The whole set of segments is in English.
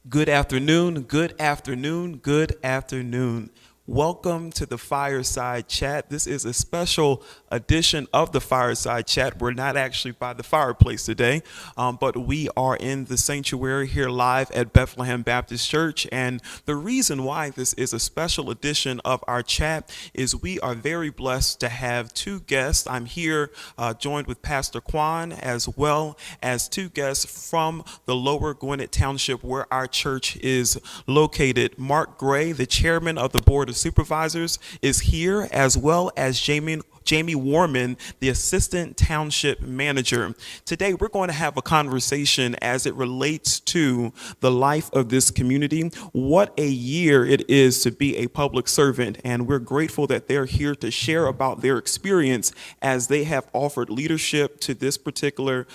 Good afternoon, good afternoon, good afternoon. Welcome to the Fireside Chat. This is a special edition of the Fireside Chat. We're not actually by the fireplace today, but we are in the sanctuary here live at Bethlehem Baptist Church. And the reason why this is a special edition of our chat is we are very blessed to have two guests. I'm here joined with Pastor Quan, as well as two guests from the Lower Gwinnett Township where our church is located. Mark Gray, the chairman of the Board of Supervisors, is here, as well as Jamie Warman, the Assistant Township Manager. Today, we're going to have a conversation as it relates to the life of this community. What a year it is to be a public servant, and we're grateful that they're here to share about their experience as they have offered leadership to this particular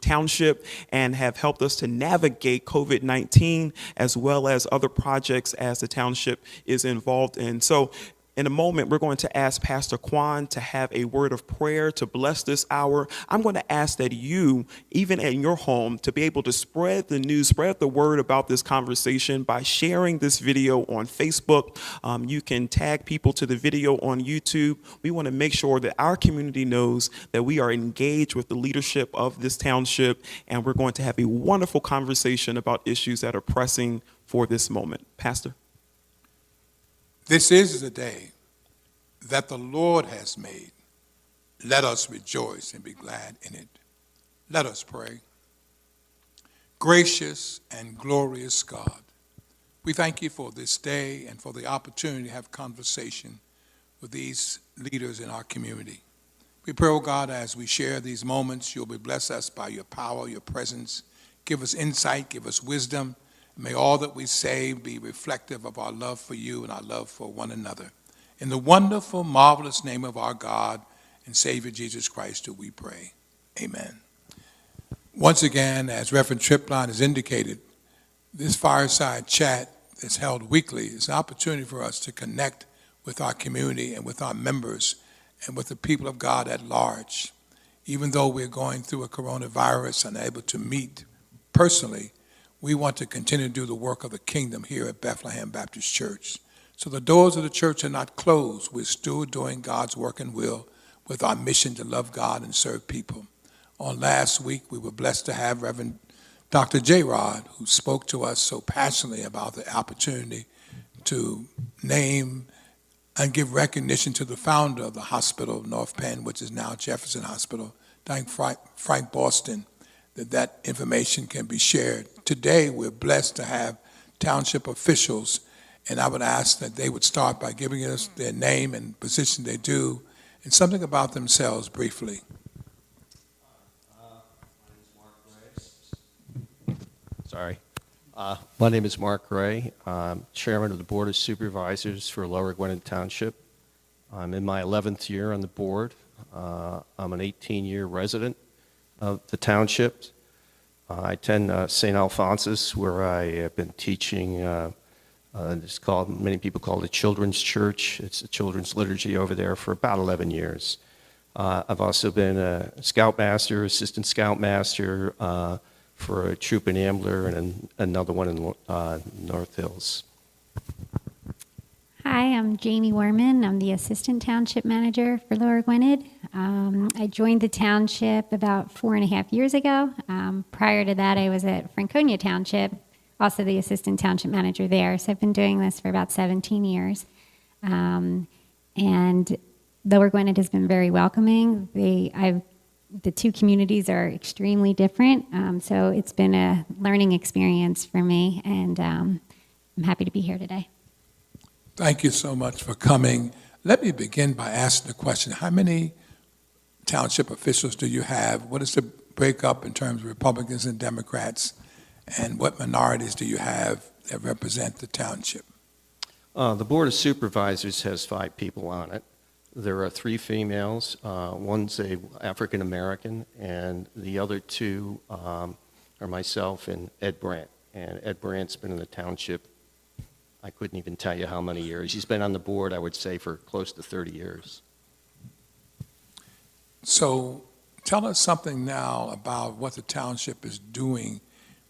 township and have helped us to navigate COVID-19 as well as other projects as the township is involved in. So in a moment, we're going to ask Pastor Quan to have a word of prayer to bless this hour. I'm going to ask that you, even in your home, to be able to spread the news, spread the word about this conversation by sharing this video on Facebook. You can tag people to the video on YouTube. We want to make sure that our community knows that we are engaged with the leadership of this township, and we're going to have a wonderful conversation about issues that are pressing for this moment. Pastor? This is the day that the Lord has made. Let us rejoice and be glad in it. Let us pray. Gracious and glorious God, we thank you for this day and for the opportunity to have conversation with these leaders in our community. We pray, oh God, as we share these moments, you'll be bless us by your power, your presence. Give us insight, give us wisdom. May all that we say be reflective of our love for you and our love for one another. In the wonderful, marvelous name of our God and Savior Jesus Christ do we pray. Amen. Once again, as Reverend Tripline has indicated, this fireside chat that's held weekly is an opportunity for us to connect with our community and with our members and with the people of God at large. Even though we're going through a coronavirus and unable to meet personally, we want to continue to do the work of the kingdom here at Bethlehem Baptist Church. So the doors of the church are not closed. We're still doing God's work and will with our mission to love God and serve people. On last week, we were blessed to have Reverend Dr. J. Rod, who spoke to us so passionately about the opportunity to name and give recognition to the founder of the hospital, North Penn, which is now Jefferson Hospital, Frank Boston, that information can be shared. Today, we're blessed to have township officials, and I would ask that they would start by giving us their name and position they do, and something about themselves briefly. My name is Mark Gray. I'm chairman of the Board of Supervisors for Lower Gwinnett Township. I'm in my 11th year on the board. I'm an 18-year resident of the township. I attend St. Alphonsus, where I have been teaching. It's called, many people call it Children's Church. It's a children's liturgy over there for about 11 years. I've also been a scoutmaster, assistant scoutmaster for a troop in Ambler and another one in North Hills. Hi, I'm Jamie Warman. I'm the Assistant Township Manager for Lower Gwinnett. I joined the township about 4.5 years ago. Prior to that, I was at Franconia Township, also the Assistant Township Manager there. So I've been doing this for about 17 years. And Lower Gwinnett has been very welcoming. The two communities are extremely different, so it's been a learning experience for me, and I'm happy to be here today. Thank you so much for coming. Let me begin by asking the question, how many township officials do you have? What is the breakup in terms of Republicans and Democrats? And what minorities do you have that represent the township? The Board of Supervisors has 5 people on it. There are 3 females. One's a African American, and the other 2 are myself and Ed Brandt. And Ed Brandt's been in the township, I couldn't even tell you how many years. He's been on the board, I would say, for close to 30 years. So tell us something now about what the township is doing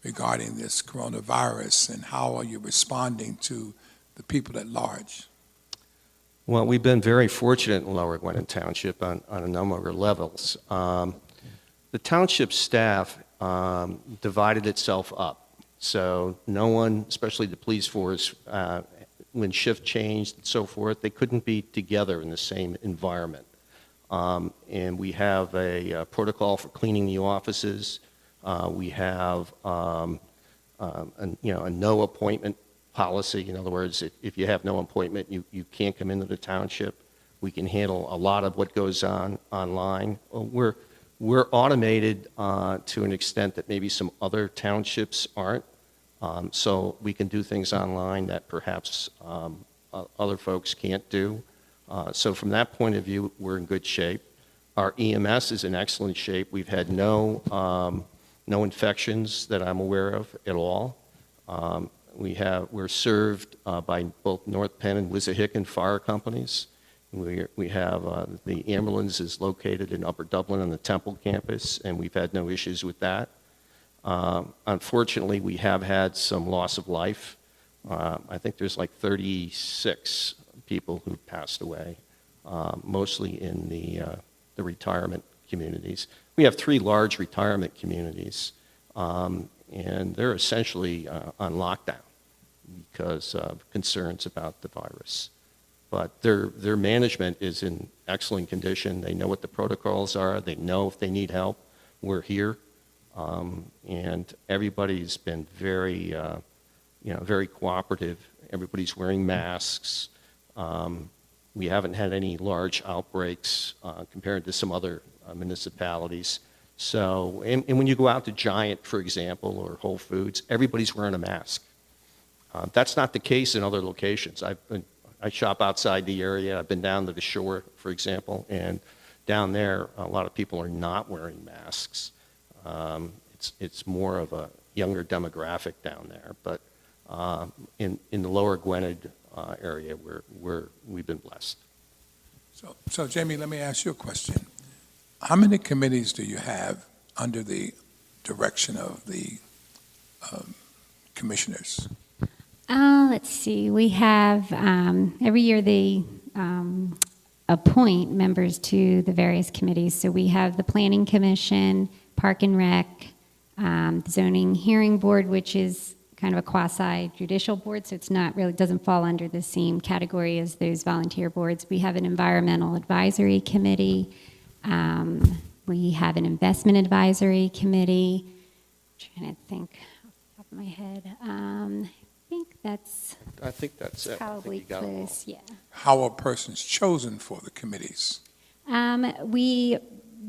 regarding this coronavirus, and how are you responding to the people at large? Well, we've been very fortunate in Lower Gwinnett Township on a number of levels. The township staff divided itself up. So no one, especially the police force, when shift changed and so forth, they couldn't be together in the same environment. And we have a protocol for cleaning the offices. We have a no appointment policy. In other words, if you have no appointment, you can't come into the township. We can handle a lot of what goes on online. We're automated to an extent that maybe some other townships aren't. So we can do things online that perhaps other folks can't do. So from that point of view, we're in good shape. Our EMS is in excellent shape. We've had no infections that I'm aware of at all. We're served by both North Penn and Wissahickon fire companies. We have the ambulance is located in Upper Dublin on the Temple campus, and we've had no issues with that. Unfortunately, we have had some loss of life. I think there's like 36 people who passed away, mostly in the retirement communities. We have 3 large retirement communities, and they're essentially on lockdown because of concerns about the virus. But their management is in excellent condition. They know what the protocols are. They know if they need help, we're here. And everybody's been very, very cooperative. Everybody's wearing masks. We haven't had any large outbreaks compared to some other municipalities. So, and when you go out to Giant, for example, or Whole Foods, everybody's wearing a mask. That's not the case in other locations. I shop outside the area. I've been down to the shore, for example, and down there, a lot of people are not wearing masks. It's more of a younger demographic down there, but in the Lower Gwinnett area, we've been blessed. So Jamie, let me ask you a question. How many committees do you have under the direction of the commissioners? Let's see. We have, every year they appoint members to the various committees. So we have the Planning Commission, Park and Rec, the Zoning Hearing Board, which is kind of a quasi-judicial board, so it's not really, doesn't fall under the same category as those volunteer boards. We have an Environmental Advisory Committee. We have an Investment Advisory Committee. I'm trying to think off the top of my head. I think that's it. Probably close, yeah. How are persons chosen for the committees?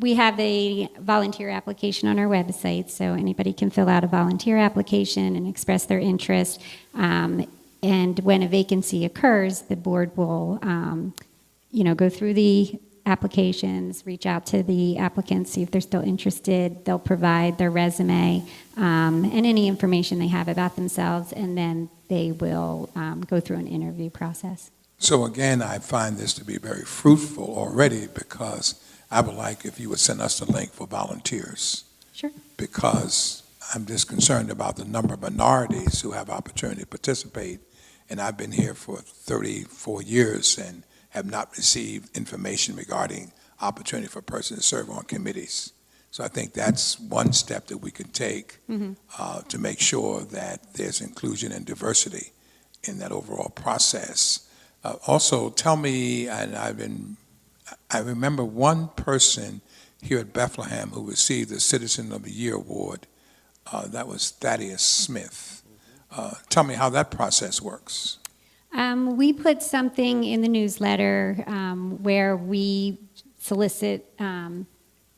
We have a volunteer application on our website, so anybody can fill out a volunteer application and express their interest. And when a vacancy occurs, the board will, go through the applications, reach out to the applicants, see if they're still interested. They'll provide their resume and any information they have about themselves, and then they will go through an interview process. So again, I find this to be very fruitful already, because I would like if you would send us the link for volunteers. Sure. Because I'm just concerned about the number of minorities who have opportunity to participate. And I've been here for 34 years and have not received information regarding opportunity for persons to serve on committees. So I think that's one step that we can take to make sure that there's inclusion and diversity in that overall process. Also, tell me, and I remember one person here at Bethlehem who received the Citizen of the Year award. That was Thaddeus Smith. Tell me how that process works. We put something in the newsletter where we solicit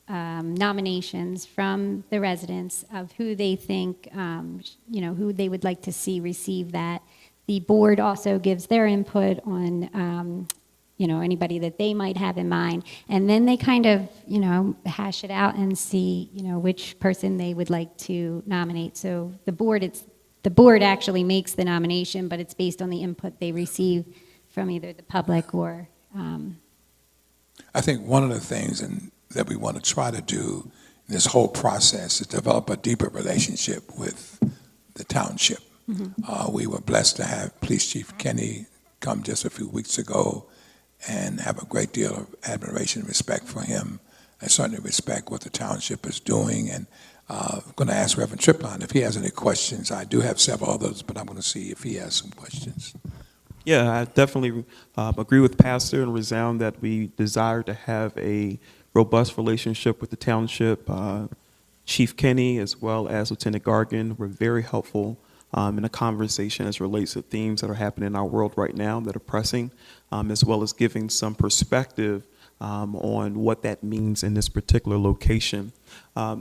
nominations from the residents of who they think, who they would like to see receive that. The board also gives their input on, anybody that they might have in mind. And then they kind of, hash it out and see, which person they would like to nominate. So the board actually makes the nomination, but it's based on the input they receive from either the public or... I think one of the things that we want to try to do in this whole process is develop a deeper relationship with the township. We were blessed to have Police Chief Kenny come just a few weeks ago and have a great deal of admiration and respect for him. I certainly respect what the township is doing, and I'm going to ask Reverend Triplon if he has any questions. I do have several others, but I'm going to see if he has some questions. Yeah, I definitely agree with Pastor and resound that we desire to have a robust relationship with the township. Chief Kenny as well as Lieutenant Gargan were very helpful in a conversation as relates to themes that are happening in our world right now that are pressing, as well as giving some perspective on what that means in this particular location.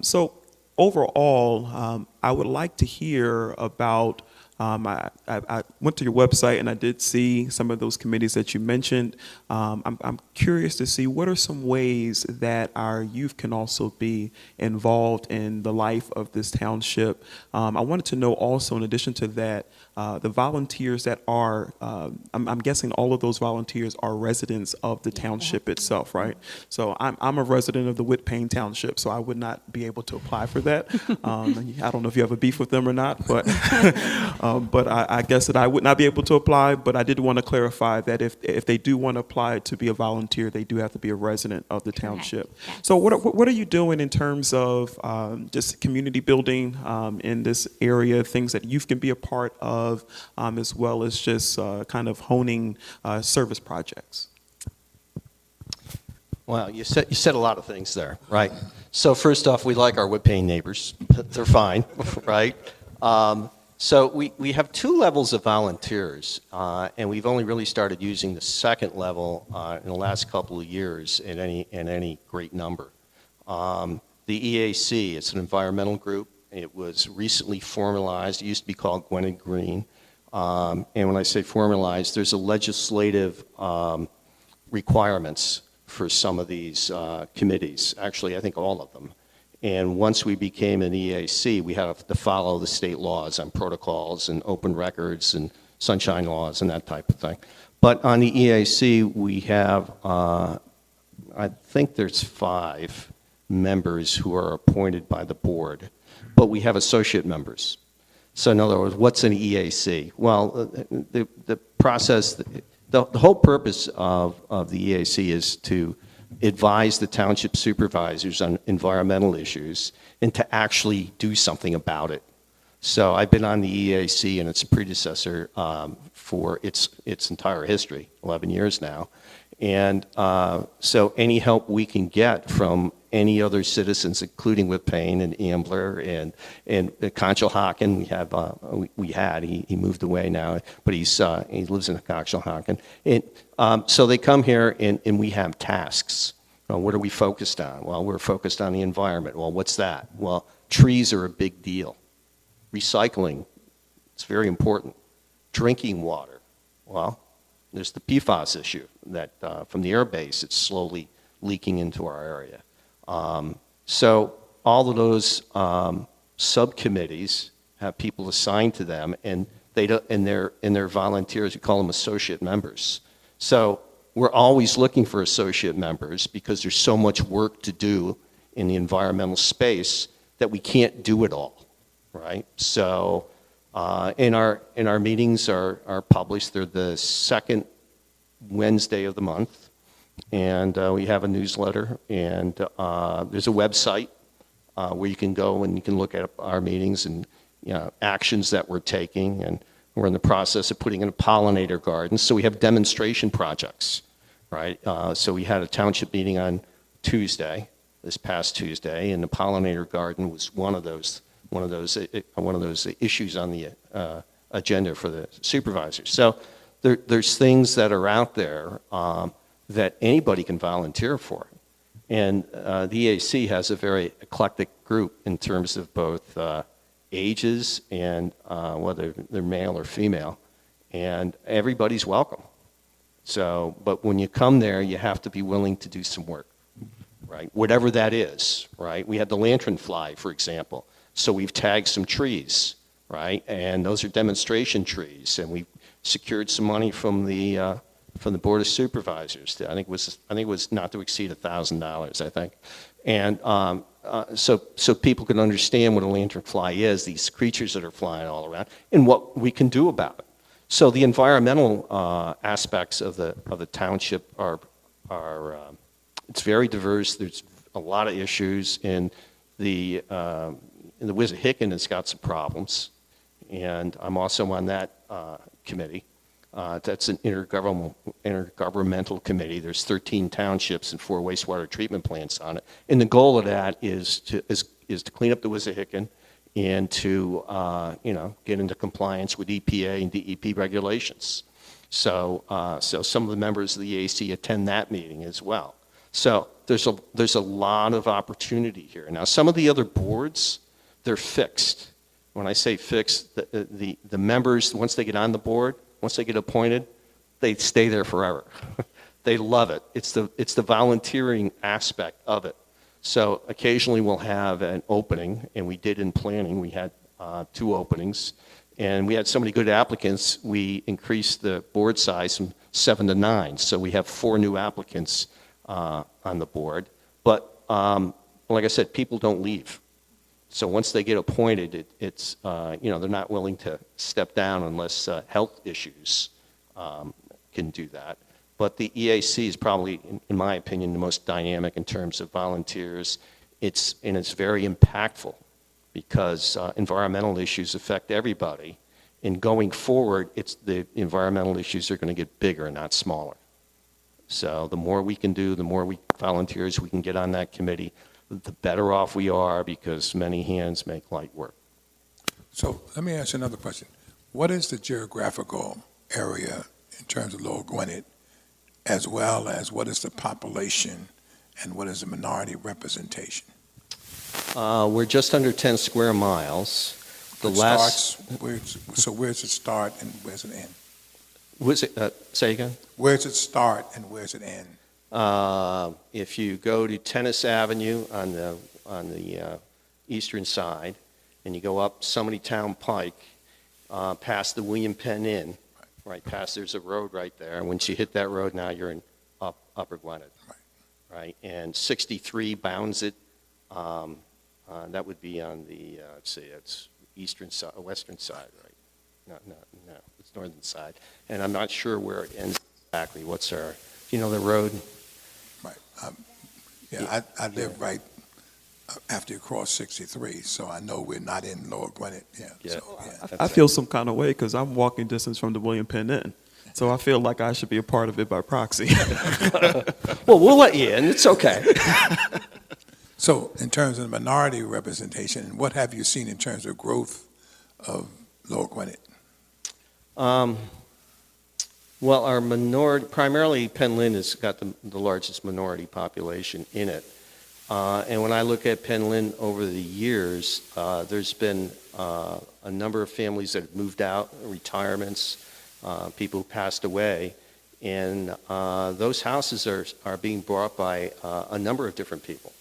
So overall, I would like to hear about I went to your website and I did see some of those committees that you mentioned. I'm curious to see what are some ways that our youth can also be involved in the life of this township. I wanted to know also, in addition to that, the volunteers that are, I'm guessing all of those volunteers are residents of the township itself, right? So I'm a resident of the Whitpain Township, so I would not be able to apply for that. I don't know if you have a beef with them or not, but I guess that I would not be able to apply. But I did want to clarify that if they do want to apply to be a volunteer, they do have to be a resident of the township. Yes. So what are you doing in terms of just community building in this area, things that youth can be a part of, as well as just kind of honing service projects? Well, you said a lot of things there, right? So first off, we like our Whitpain neighbors. They're fine, right? So we have two levels of volunteers, and we've only really started using the second level in the last couple of years in any great number. The EAC, it's an environmental group. It was recently formalized. It used to be called Gwinnett Green. And when I say formalized, there's a legislative requirements for some of these committees. Actually, I think all of them. And once we became an EAC, we have to follow the state laws on protocols and open records and sunshine laws and that type of thing. But on the EAC, we have, I think there's 5 members who are appointed by the board, but we have associate members. So in other words, what's an EAC? Well, the process, the whole purpose of the EAC is to advise the township supervisors on environmental issues and to actually do something about it. So I've been on the EAC and its predecessor for its entire history, 11 years now. And so any help we can get from any other citizens, including Whitpain and Ambler and Conshohocken, he moved away now, but he lives in Conshohocken. And so they come here and we have tasks. What are we focused on? Well, we're focused on the environment. Well, what's that? Well, trees are a big deal. Recycling, it's very important. Drinking water, well, there's the PFAS issue that from the air base, it's slowly leaking into our area. So all of those subcommittees have people assigned to them, and they're volunteers. We call them associate members. So we're always looking for associate members because there's so much work to do in the environmental space that we can't do it all, right? So and our meetings are published. They're the second Wednesday of the month. And we have a newsletter, and there's a website where you can go and you can look at our meetings and actions that we're taking. And we're in the process of putting in a pollinator garden. So we have demonstration projects, right? So we had a township meeting on Tuesday, this past Tuesday, and the pollinator garden was one of those issues on the agenda for the supervisors. So there's things that are out there that anybody can volunteer for. And the EAC has a very eclectic group in terms of both ages and whether they're male or female. And everybody's welcome. So, but when you come there, you have to be willing to do some work, right? Whatever that is, right? We had the lanternfly, for example. So we've tagged some trees, right? And those are demonstration trees. And we secured some money from the Board of Supervisors. I think it was not to exceed $1,000, I think. And so people can understand what a lanternfly is, these creatures that are flying all around, and what we can do about it. So the environmental aspects of the township are it's very diverse. There's a lot of issues, and the Wissahickon has got some problems, and I'm also on that committee. That's an intergovernmental committee. There's 13 townships and 4 wastewater treatment plants on it, and the goal of that is to clean up the Wissahickon and to get into compliance with EPA and DEP regulations. So some of the members of the EAC attend that meeting as well. So there's a lot of opportunity here. Now, some of the other boards, they're fixed. When I say fixed, the members, once they get on the board, once they get appointed, they stay there forever. They love it. It's the volunteering aspect of it. So occasionally we'll have an opening, and we did in planning. We had 2 openings, and we had so many good applicants, we increased the board size from 7 to 9. So we have 4 new applicants on the board. But like I said, people don't leave. So once they get appointed, it's they're not willing to step down unless health issues can do that. But the EAC is probably, in my opinion, the most dynamic in terms of volunteers. It's very impactful because environmental issues affect everybody. And going forward, the environmental issues are going to get bigger, not smaller. So the more we can do, the more volunteers we can get on that committee, the better off we are, because many hands make light work. So let me ask you another question. What is the geographical area in terms of Lower Gwinnett, as well as what is the population and what is the minority representation? We're just under 10 square miles. So where's it start and where's it end? Say again? Where's it start and where's it end? If you go to Tennis Avenue on the eastern side, and you go up Summity Town Pike, past the William Penn Inn, right past, there's a road right there. And once you hit that road, now you're in Upper Gwinnett, right? And 63 bounds it. That would be on the, let's see, it's eastern side, western side, right? No, it's northern side. And I'm not sure where it ends exactly. What's our, the road? Right. I live right after you cross 63, so I know we're not in Lower Gwinnett. Yeah. I feel some kind of way because I'm walking distance from the William Penn Inn. So I feel like I should be a part of it by proxy. Well, we'll let you in. It's okay. So in terms of minority representation, what have you seen in terms of growth of Lower Gwinnett? Well, our minority, primarily Penland has got the largest minority population in it. And when I look at Penland over the years, there's been a number of families that have moved out, retirements, people who passed away, and those houses are being bought by a number of different people.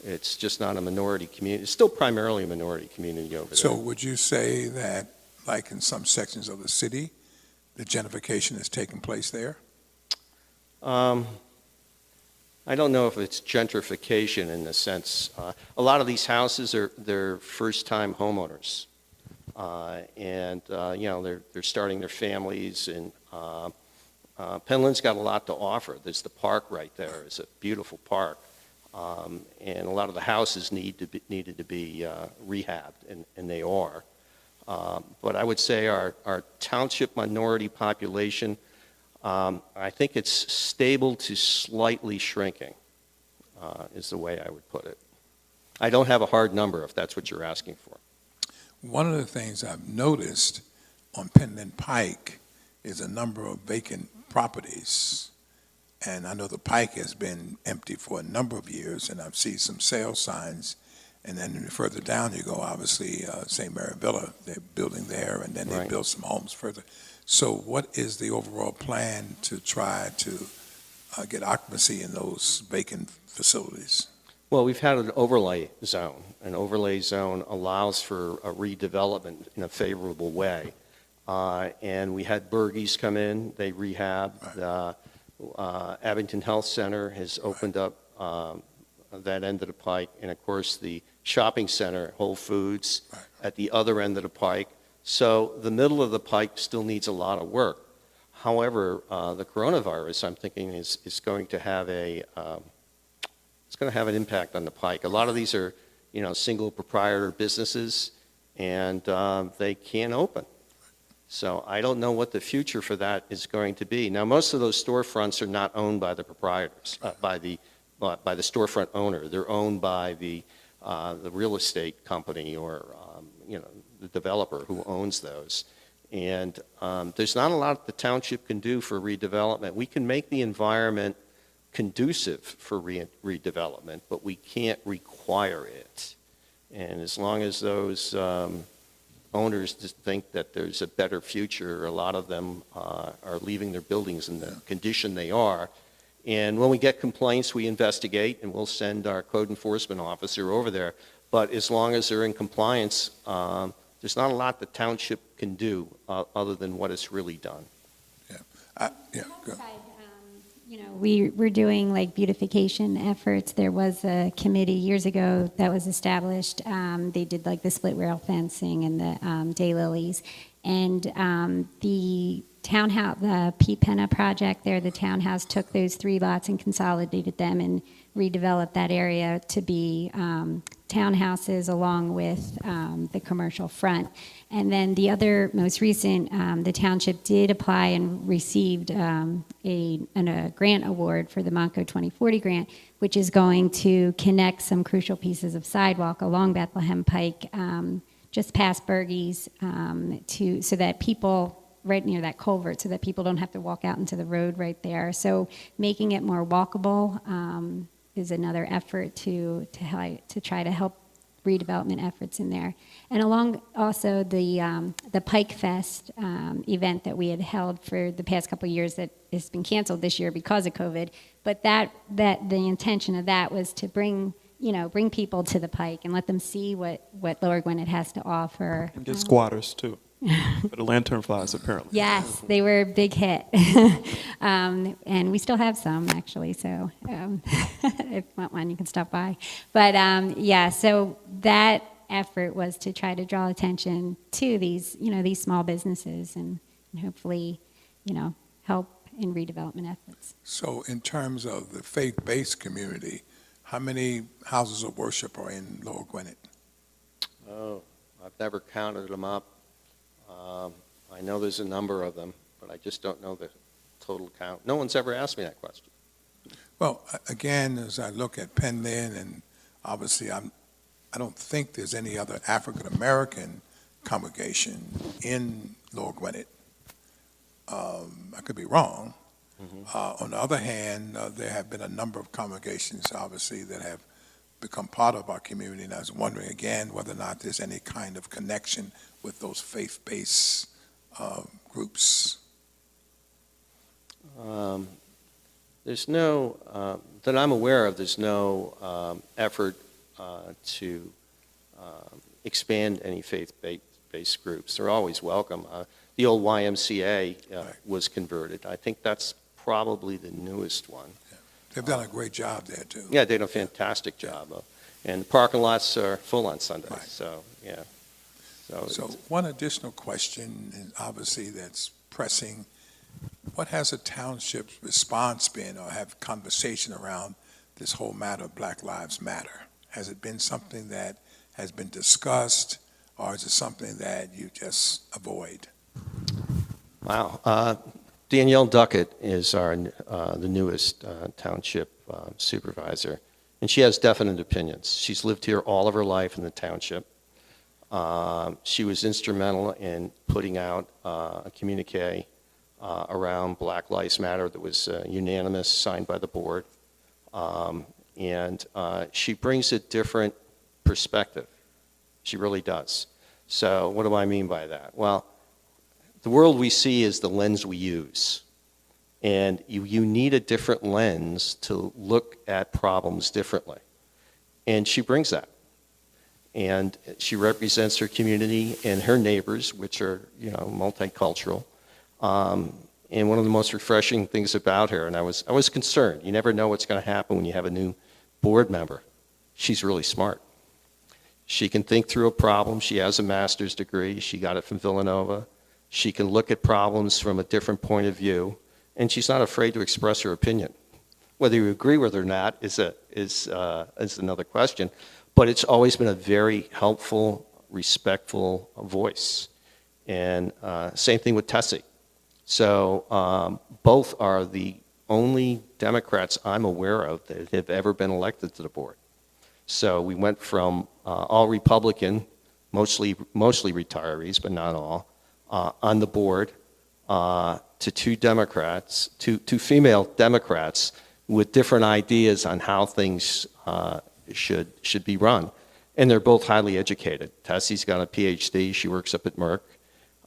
It's just not a minority community. It's still primarily a minority community over there. So would you say that, like in some sections of the city, the gentrification is taking place there? I don't know if it's gentrification in the sense. A lot of these houses they're first-time homeowners, and they're starting their families. And Penland's got a lot to offer. There's the park right there. It's a beautiful park, and a lot of the houses needed to be rehabbed, and they are. But I would say our township minority population, I think it's stable to slightly shrinking, is the way I would put it. I don't have a hard number if that's what you're asking for. One of the things I've noticed on Penland Pike is a number of vacant properties. And I know the Pike has been empty for a number of years, and I've seen some sale signs. And then further down you go, obviously, St. Mary Villa, they're building there, and then they build some homes further. So what is the overall plan to try to get occupancy in those vacant facilities? Well, we've had an overlay zone. An overlay zone allows for a redevelopment in a favorable way. And we had Bergies come in, they rehabbed. Right. Abington Health Center has opened up that end of the pike, and of course the shopping center, Whole Foods, Right. at the other end of the pike. So the middle of the pike still needs a lot of work. However, the coronavirus, I'm thinking, is going to have it's going to have an impact on the pike. A lot of these are, single proprietor businesses, and they can't open. So I don't know what the future for that is going to be. Now, most of those storefronts are not owned by the proprietors, by the storefront owner. They're owned by the real estate company or the developer who owns those. And there's not a lot the township can do for redevelopment. We can make the environment conducive for redevelopment, but we can't require it. And as long as those owners just think that there's a better future, a lot of them are leaving their buildings in the condition they are. And when we get complaints, we investigate, and we'll send our code enforcement officer over there. But as long as they're in compliance, there's not a lot the township can do other than what it's really done. Go. We're doing like beautification efforts. There was a committee years ago that was established. They did like the split rail fencing and the daylilies. And the townhouse, the Pete Penna project there, the townhouse took those 3 lots and consolidated them and redeveloped that area to be townhouses along with the commercial front. And then the other most recent, the township did apply and received a grant award for the Monco 2040 grant, which is going to connect some crucial pieces of sidewalk along Bethlehem Pike, just past Bergey's, so that people right near that culvert, so that people don't have to walk out into the road right there. So making it more walkable is another effort to try to help redevelopment efforts in there. And along also the Pike Fest event that we had held for the past couple of years that has been canceled this year because of COVID. But that the intention of that was to bring people to the Pike and let them see what Lower Gwinnett has to offer. And get squatters too. For the lantern flies, apparently. Yes, they were a big hit. And we still have some, actually, so if you want one, you can stop by. But so that effort was to try to draw attention to these small businesses and hopefully, help in redevelopment efforts. So in terms of the faith-based community, how many houses of worship are in Lower Gwinnett? Oh, I've never counted them up. I know there's a number of them, but I just don't know the total count. No one's ever asked me that question. Well, again, as I look at Penn Lynn, and obviously I don't think there's any other African-American congregation in Lower Gwinnett. I could be wrong. On the other hand, there have been a number of congregations, obviously, that have become part of our community, and I was wondering again whether or not there's any kind of connection with those faith-based groups. There's no, that I'm aware of, there's no effort to expand any faith-based groups. They're always welcome. The old YMCA Right. was converted. I think that's probably the newest one. They've done a great job there, too. Yeah, they did a fantastic job. And the parking lots are full on Sundays, Right. so, yeah. So one additional question, and obviously that's pressing. What has the township's response been, or have conversation around this whole matter of Black Lives Matter? Has it been something that has been discussed, or is it something that you just avoid? Wow. Danielle Duckett is the newest township supervisor, and she has definite opinions. She's lived here all of her life in the township. She was instrumental in putting out a communique around Black Lives Matter that was unanimous, signed by the board. And she brings a different perspective. She really does. So what do I mean by that? Well, the world we see is the lens we use. And you need a different lens to look at problems differently. And she brings that. And she represents her community and her neighbors, which are, multicultural. And one of the most refreshing things about her, and I was concerned. You never know what's going to happen when you have a new board member, she's really smart. She can think through a problem. She has a master's degree. She got it from Villanova. She can look at problems from a different point of view, and she's not afraid to express her opinion. Whether you agree with her or not is another question, but it's always been a very helpful, respectful voice. And same thing with Tessie. So both are the only Democrats I'm aware of that have ever been elected to the board. So we went from all Republican, mostly retirees, but not all, on the board to two Democrats, two female Democrats with different ideas on how things should be run. And they're both highly educated. Tessie's got a PhD. She works up at Merck.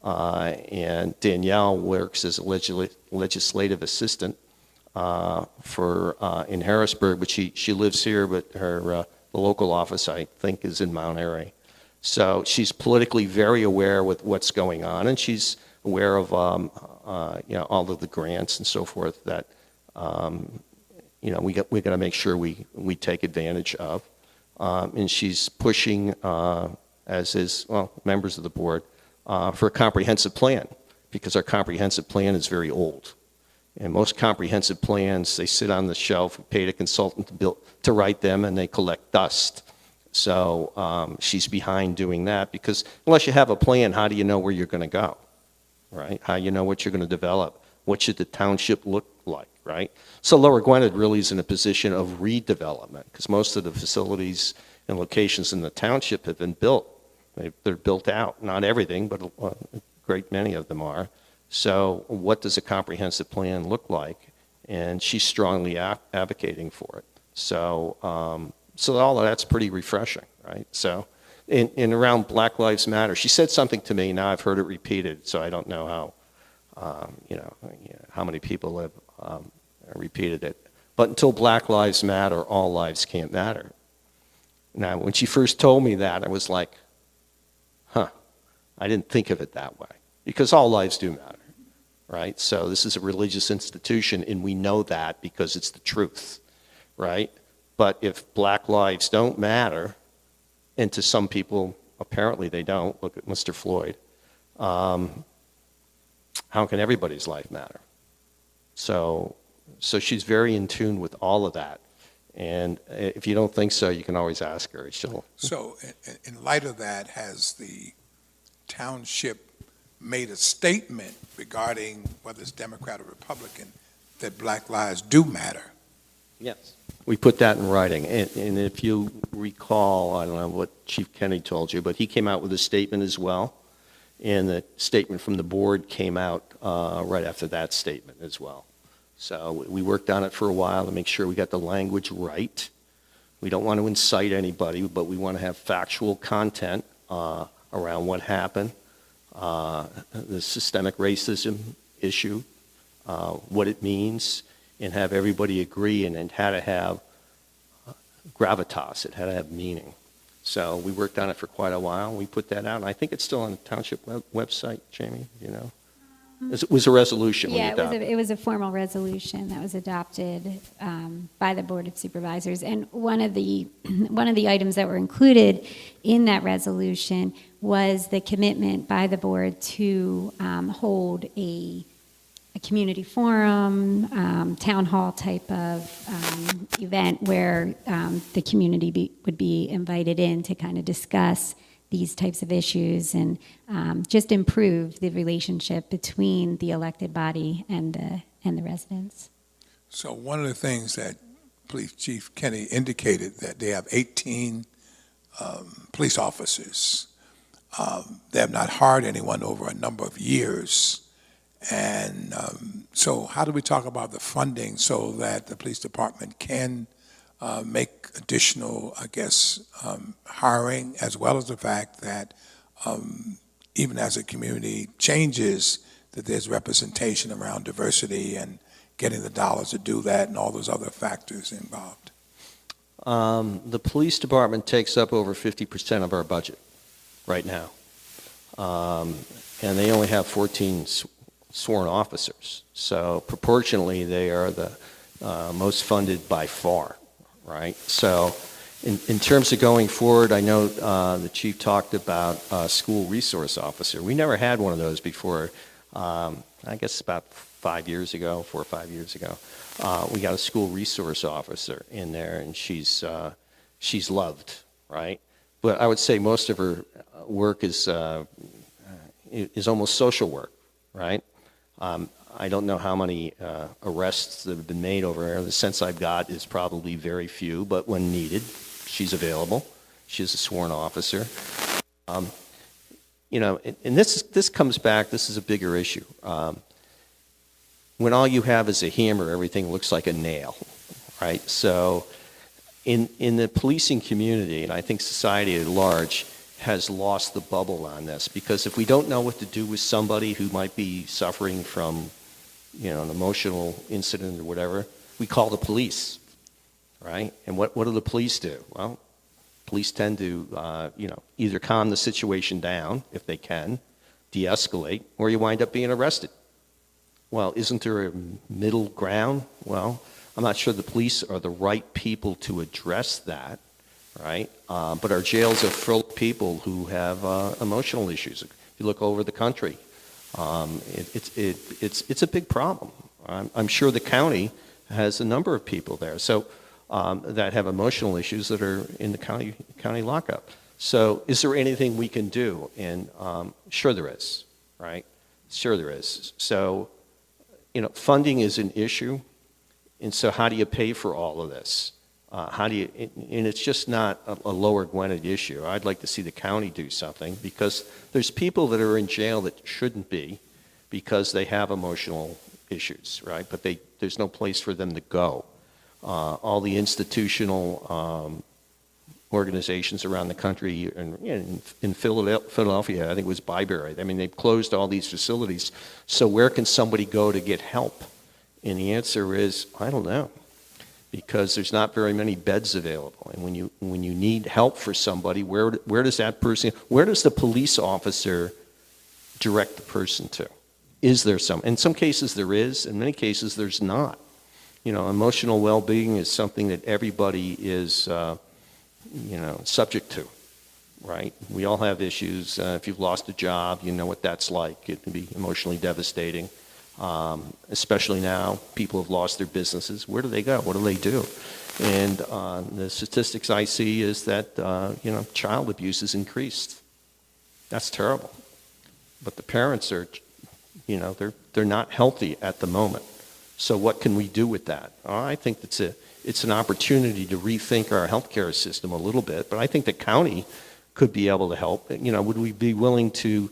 And Danielle works as a legislative assistant in Harrisburg, but she lives here, but her the local office, I think, is in Mount Airy. So she's politically very aware with what's going on, and she's aware of all of the grants and so forth that we got to make sure we take advantage of. And she's pushing, as is members of the board, for a comprehensive plan, because our comprehensive plan is very old. And most comprehensive plans, they sit on the shelf, we paid a consultant to write them, and they collect dust. So she's behind doing that, because unless you have a plan, how do you know where you're going to go, right? How do you know what you're going to develop? What should the township look like, right? So Lower Gwinnett really is in a position of redevelopment, because most of the facilities and locations in the township have been built. They're built out, not everything, but a great many of them are. So what does a comprehensive plan look like? And she's strongly advocating for it. So all of that's pretty refreshing, right? So in around Black Lives Matter, she said something to me, now I've heard it repeated, so I don't know how many people have repeated it. But until Black Lives Matter, all lives can't matter. Now, when she first told me that, I was like, I didn't think of it that way, because all lives do matter, right? So this is a religious institution, and we know that because it's the truth, right? But if Black lives don't matter, and to some people, apparently they don't, look at Mr. Floyd, how can everybody's life matter? So she's very in tune with all of that. And if you don't think so, you can always ask her. She'll. So in light of that, has the township made a statement regarding whether it's Democrat or Republican that Black lives do matter? Yes. We put that in writing. And if you recall, I don't know what Chief Kenny told you, but he came out with a statement as well. And the statement from the board came out right after that statement as well. So we worked on it for a while to make sure we got the language right. We don't want to incite anybody, but we want to have factual content around what happened, the systemic racism issue, what it means, and have everybody agree, and it had to have gravitas, it had to have meaning. So we worked on it for quite a while. We put that out, and I think it's still on the township website, Jamie, you know? It was a resolution. Yeah, it was a formal resolution that was adopted by the Board of Supervisors. And one of the items that were included in that resolution was the commitment by the board to hold a community forum, town hall type of event where the community would be invited in to kind of discuss these types of issues and just improve the relationship between the elected body and the residents. So one of the things that Police Chief Kenny indicated that they have 18 police officers. They have not hired anyone over a number of years. And so how do we talk about the funding so that the police department can make additional, hiring, as well as the fact that even as a community changes, that there's representation around diversity and getting the dollars to do that and all those other factors involved? The police department takes up over 50% of our budget right now. And they only have 14 sworn officers. So proportionally, they are the most funded by far, right? So in terms of going forward, I know the chief talked about a school resource officer. We never had one of those before. I guess about 5 years ago, 4 or 5 years ago, we got a school resource officer in there, and she's loved, right? But I would say most of her work is almost social work, right? I don't know how many arrests that have been made over there. The sense I've got is probably very few, but when needed, she's available. She's a sworn officer. You know, and this comes back, this is a bigger issue. When all you have is a hammer, everything looks like a nail, right? So in the policing community, and I think society at large, has lost the bubble on this, because if we don't know what to do with somebody who might be suffering from, you know, an emotional incident or whatever, we call the police, right? And what do the police do? Well, police tend to, you know, either calm the situation down, if they can, de-escalate, or you wind up being arrested. Well, isn't there a middle ground? Well, I'm not sure the police are the right people to address that, right? But our jails are full of people who have emotional issues. If you look over the country, it's a big problem. I'm sure the county has a number of people there that have emotional issues that are in the county lockup. So is there anything we can do? And sure there is, right? Sure there is. So, you know, funding is an issue. And so how do you pay for all of this? And it's just not a Lower Gwinnett issue. I'd like to see the county do something, because there's people that are in jail that shouldn't be because they have emotional issues, right? But there's no place for them to go. All the institutional organizations around the country, and in Philadelphia, I think it was Byberry. I mean, they've closed all these facilities. So where can somebody go to get help? And the answer is, I don't know, because there's not very many beds available. And when you need help for somebody, where does that person, where does the police officer direct the person to? Is there some? In some cases there is, in many cases there's not. You know, emotional well-being is something that everybody is, you know, subject to, right? We all have issues. If you've lost a job, you know what that's like. It can be emotionally devastating. Especially now, people have lost their businesses. Where do they go? What do they do? And the statistics I see is that, you know, child abuse has increased. That's terrible. But the parents are, you know, they're not healthy at the moment. So what can we do with that? I think it's an opportunity to rethink our healthcare system a little bit, but I think the county could be able to help. You know, would we be willing to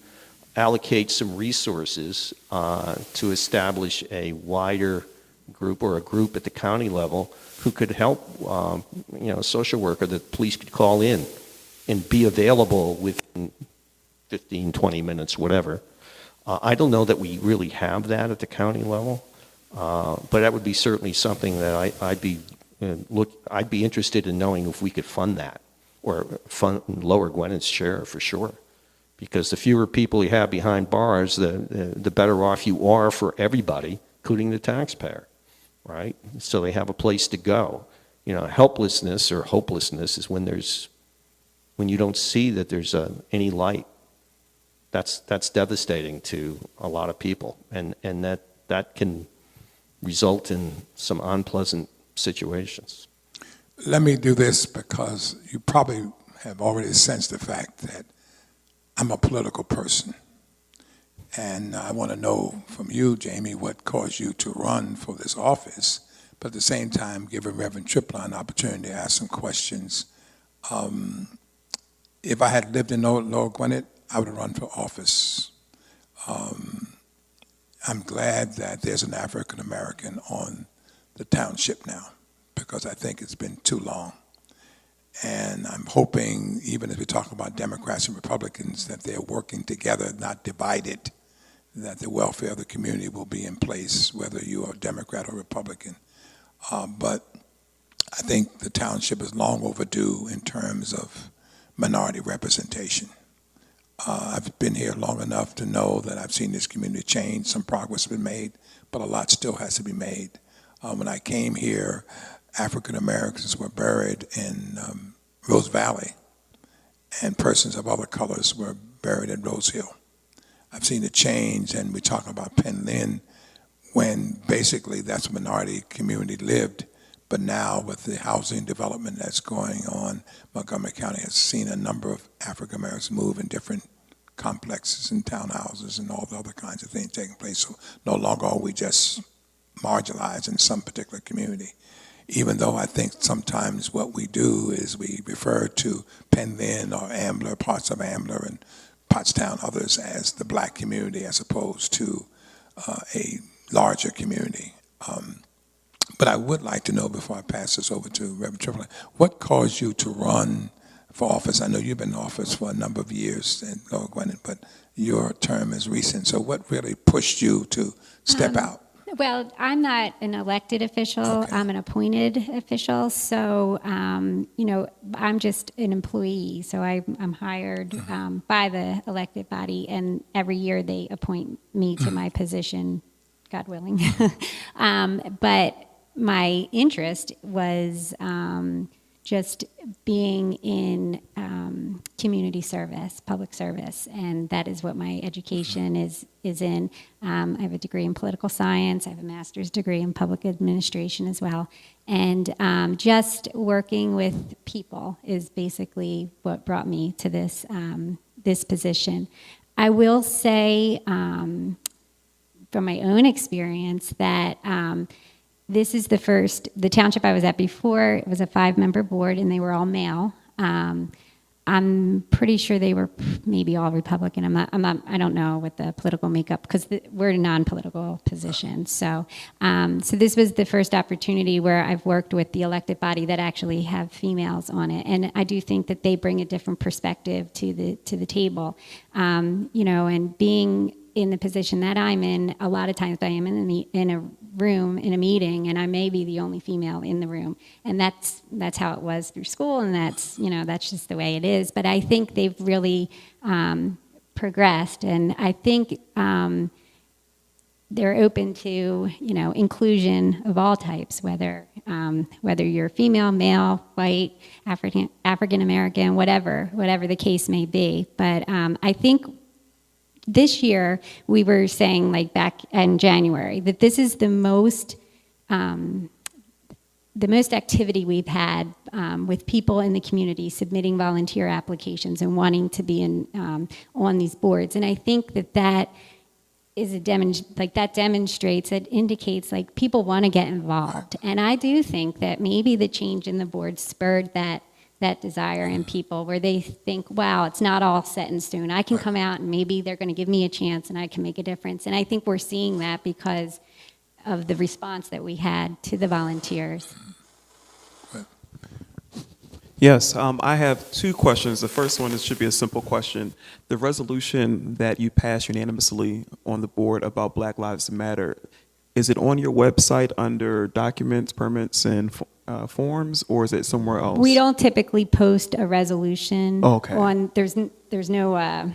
allocate some resources to establish a wider group, or a group at the county level, who could help, you know, a social worker that the police could call in and be available within 15, 20 minutes, whatever. I don't know that we really have that at the county level, but that would be certainly something that I'd be interested in knowing if we could fund that, or fund Lower Gwinnett's share for sure. Because the fewer people you have behind bars, the better off you are for everybody, including the taxpayer, right? So they have a place to go. You know, helplessness or hopelessness is when you don't see that there's any light. That's devastating to a lot of people, and that can result in some unpleasant situations. Let me do this, because you probably have already sensed the fact that I'm a political person. And I want to know from you, Jamie, what caused you to run for this office, but at the same time give Reverend Triplin an opportunity to ask some questions. If I had lived in Lower Gwinnett, I would have run for office. I'm glad that there's an African American on the township now, because I think it's been too long. And I'm hoping, even as we talk about Democrats and Republicans, that they're working together, not divided, that the welfare of the community will be in place, whether you are Democrat or Republican. But I think the township is long overdue in terms of minority representation. I've been here long enough to know that I've seen this community change. Some progress has been made, but a lot still has to be made. When I came here, African Americans were buried in Rose Valley, and persons of other colors were buried at Rose Hill. I've seen a change, and we talk about Penn Lynn, when basically that's a minority community lived, but now with the housing development that's going on, Montgomery County has seen a number of African Americans move in different complexes and townhouses and all the other kinds of things taking place. So no longer are we just marginalized in some particular community. Even though I think sometimes what we do is we refer to Penn Lynn or Ambler, parts of Ambler and Pottstown, others as the black community as opposed to a larger community. But I would like to know, before I pass this over to Reverend Triplett, what caused you to run for office? I know you've been in office for a number of years, and Lower Gwinnett, but your term is recent. So what really pushed you to step out? Well, I'm not an elected official. Okay. I'm an appointed official. So, I'm just an employee. So I'm hired by the elected body, and every year they appoint me to my position, God willing. But my interest was just being in community service, public service, and that is what my education is in. I have a degree in political science. I have a master's degree in public administration as well. And just working with people is basically what brought me to this position. I will say, from my own experience, that this is the township I was at before, it was a 5-member board, and they were all male. I'm pretty sure they were maybe all Republican. I don't know what the political makeup, because we're a non-political position. So this was the first opportunity where I've worked with the elected body that actually have females on it. And I do think that they bring a different perspective to the table. And being in the position that I'm in, a lot of times I am in a room, in a meeting, and I may be the only female in the room. And that's how it was through school, and that's just the way it is. But I think they've really progressed, and I think they're open to, inclusion of all types, whether you're female, male, white, African American, whatever the case may be. But I think this year, we were saying, like back in January, that this is the most activity we've had with people in the community submitting volunteer applications and wanting to be on these boards. And I think that is that demonstrates, it indicates like people want to get involved. And I do think that maybe the change in the board spurred that desire in people, where they think, wow, it's not all set in stone. I can come out and maybe they're going to give me a chance and I can make a difference. And I think we're seeing that because of the response that we had to the volunteers. Yes, I have 2 questions. The first one should be a simple question. The resolution that you passed unanimously on the board about Black Lives Matter, is it on your website under documents, permits, and forms, or is it somewhere else? We don't typically post a resolution on. There's no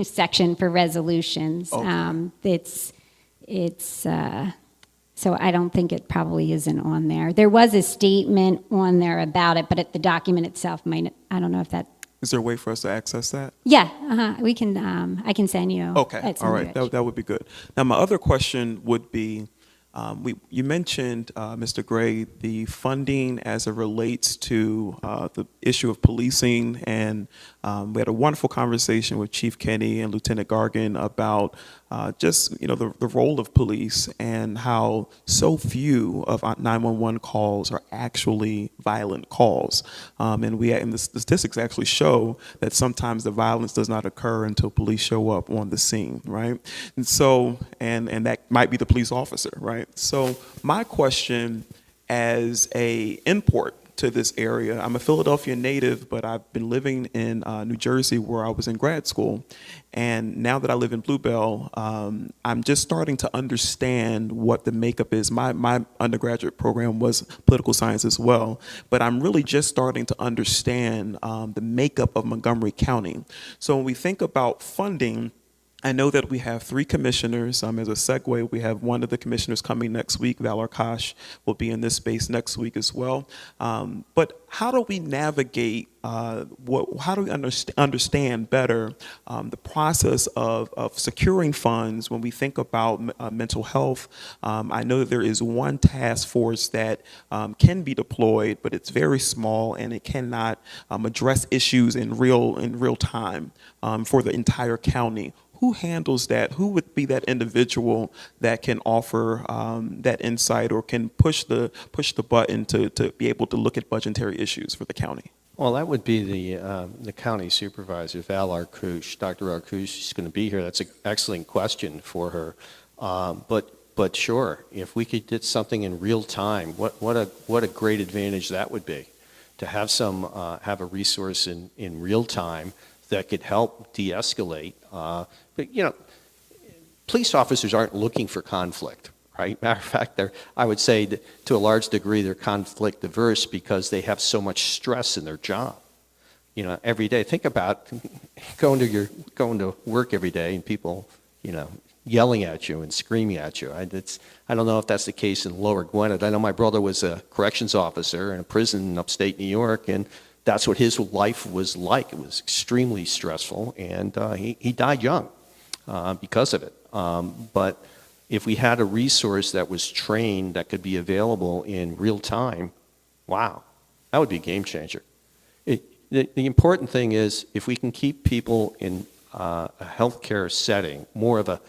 section for resolutions. Okay. So I don't think it probably isn't on there. There was a statement on there about it, but the document itself might. I don't know if that. Is there a way for us to access that? Yeah, we can. I can send you. Okay, all right, that would be good. Now, my other question would be, you mentioned, Mr. Gray, the funding as it relates to the issue of policing, and we had a wonderful conversation with Chief Kenny and Lieutenant Gargan about just the role of police and how so few of 911 calls are actually violent calls, and the statistics actually show that sometimes the violence does not occur until police show up on the scene, right? And so and that might be the police officer, right? So my question, as a import to this area, I'm a Philadelphia native, but I've been living in New Jersey, where I was in grad school. And now that I live in Bluebell, I'm just starting to understand what the makeup is. My undergraduate program was political science as well, but I'm really just starting to understand the makeup of Montgomery County. So when we think about funding, I know that we have 3 commissioners. As a segue, we have one of the commissioners coming next week. Val Arkash will be in this space next week as well. But how do we navigate, how do we understand better the process of securing funds when we think about mental health? I know that there is one task force that can be deployed, but it's very small and it cannot address issues in real time for the entire county. Who handles that? Who would be that individual that can offer that insight or can push the button to be able to look at budgetary issues for the county? Well, that would be the county supervisor, Val Arkush. Dr. Arkush is going to be here. That's an excellent question for her. But sure, if we could get something in real time, what a great advantage that would be, to have have a resource in real time that could help de-escalate. But police officers aren't looking for conflict, right? Matter of fact, I would say that to a large degree they're conflict averse because they have so much stress in their job. Every day. Think about going to work every day and people, yelling at you and screaming at you. I don't know if that's the case in Lower Gwinnett. I know my brother was a corrections officer in a prison in upstate New York, and that's what his life was like. It was extremely stressful, and he died young because of it. But if we had a resource that was trained that could be available in real time, wow, that would be a game changer. The important thing is if we can keep people in a healthcare setting, more of a